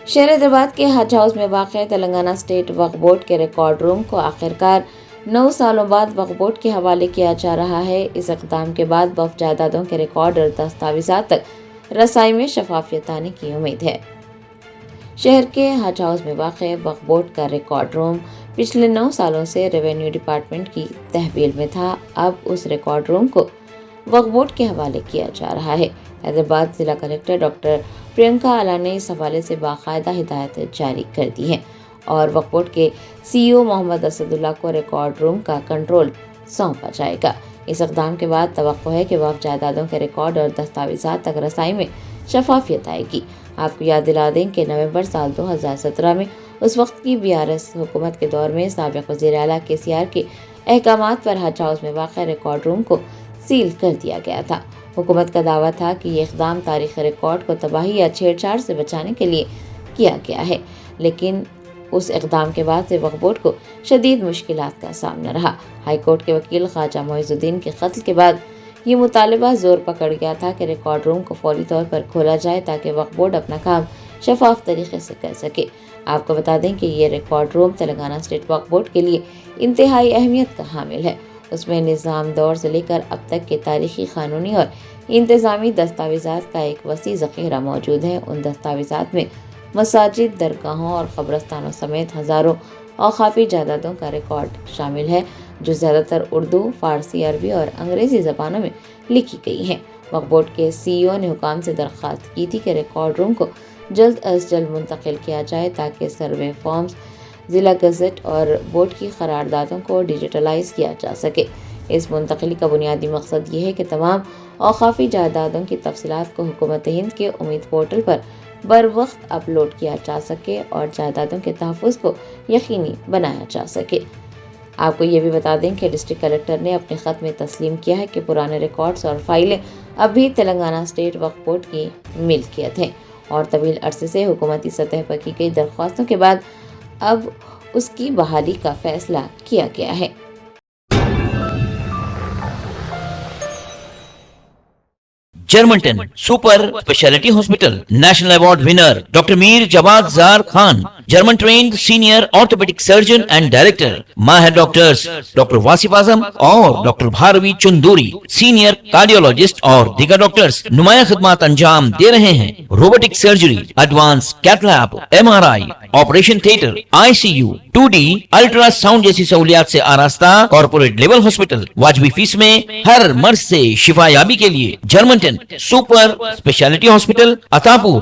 شہر حیدرآباد کے حج ہاؤس میں واقع تلنگانہ اسٹیٹ وقف بورڈ کے ریکارڈ روم کو آخرکار 9 سالوں بعد وقف بورڈ کے حوالے کیا جا رہا ہے۔ اس اقدام کے بعد وقف جائیدادوں کے ریکارڈ اور دستاویزات تک رسائی میں شفافیت آنے کی امید ہے۔ شہر کے حج ہاؤس میں واقع وقف بورڈ کا ریکارڈ روم پچھلے 9 سالوں سے ریونیو ڈپارٹمنٹ کی تحویل میں تھا۔ اب اس ریکارڈ روم کو وقف بورڈ کے حوالے کیا جا رہا ہے۔ حیدرآباد ضلع کلکٹر ڈاکٹر پرینکا آلا نے اس حوالے سے باقاعدہ ہدایت جاری کر دی ہے اور وقف بورڈ کے سی ای او محمد اسد اللہ کو ریکارڈ روم کا کنٹرول سونپا جائے گا۔ اس اقدام کے بعد توقع ہے کہ وقف جائیدادوں کے ریکارڈ اور دستاویزات تک رسائی میں شفافیت آئے گی۔ آپ کو یاد دلا دیں کہ نومبر سال 2017 میں اس وقت کی BRS حکومت کے دور میں سابق وزیر اعلیٰ KCR کے احکامات پر حج ہاؤس میں واقع ریکارڈ روم کو سیل کر دیا گیا تھا۔ حکومت کا دعویٰ تھا کہ یہ اقدام تاریخ ریکارڈ کو تباہی یا چھیڑ چھاڑ سے بچانے کے لیے کیا گیا ہے، لیکن اس اقدام کے بعد سے وقف بورڈ کو شدید مشکلات کا سامنا رہا۔ ہائی کورٹ کے وکیل خواجہ معیز الدین کے قتل کے بعد یہ مطالبہ زور پکڑ گیا تھا کہ ریکارڈ روم کو فوری طور پر کھولا جائے تاکہ وقف بورڈ اپنا کام شفاف طریقے سے کر سکے۔ آپ کو بتا دیں کہ یہ ریکارڈ روم تلنگانہ اسٹیٹ وقف بورڈ کے لیے انتہائی اہمیت کا حامل ہے۔ اس میں نظام دور سے لے کر اب تک کے تاریخی، قانونی اور انتظامی دستاویزات کا ایک وسیع ذخیرہ موجود ہے۔ ان دستاویزات میں مساجد، درگاہوں اور قبرستانوں سمیت ہزاروں اوقافی جائیدادوں کا ریکارڈ شامل ہے، جو زیادہ تر اردو، فارسی، عربی اور انگریزی زبانوں میں لکھی گئی ہیں۔ وقف بورڈ کے CEO نے حکام سے درخواست کی تھی کہ ریکارڈ روم کو جلد از جلد منتقل کیا جائے تاکہ سروے فارمز، ضلع گزٹ اور بورڈ کی قراردادوں کو ڈیجیٹلائز کیا جا سکے۔ اس منتقلی کا بنیادی مقصد یہ ہے کہ تمام اوقافی جائیدادوں کی تفصیلات کو حکومت ہند کے امید پورٹل پر بروقت اپلوڈ کیا جا سکے اور جائیدادوں کے تحفظ کو یقینی بنایا جا سکے۔ آپ کو یہ بھی بتا دیں کہ ڈسٹرکٹ کلکٹر نے اپنے خط میں تسلیم کیا ہے کہ پرانے ریکارڈز اور فائلیں اب بھی تلنگانہ اسٹیٹ وقف بورڈ کی ملکیت ہیں اور طویل عرصے سے حکومتی سطح پر کی گئی درخواستوں کے بعد اب اس کی بحالی کا فیصلہ کیا گیا ہے۔ جرمنٹن super specialty hospital national award winner doctor Mir Jawad Zar Khan, German trained senior orthopaedic surgeon and director, ماہر ڈاکٹرز ڈاکٹر واصف اعظم اور doctor Bharavi Chanduri, senior cardiologist اور دیگر ڈاکٹرز نمایاں خدمات انجام دے رہے ہیں۔ Robotic surgery, advance cath lab, MRI، operation theatre, ICU، 2D ultrasound جیسی سہولیات سے آراستہ کارپوریٹ لیول ہاسپٹل، واجبی فیس میں ہر مرض سے شفا یابی کے لیے جرمنٹن سپر اسپیشلٹی ہاسپٹل، عطا پور۔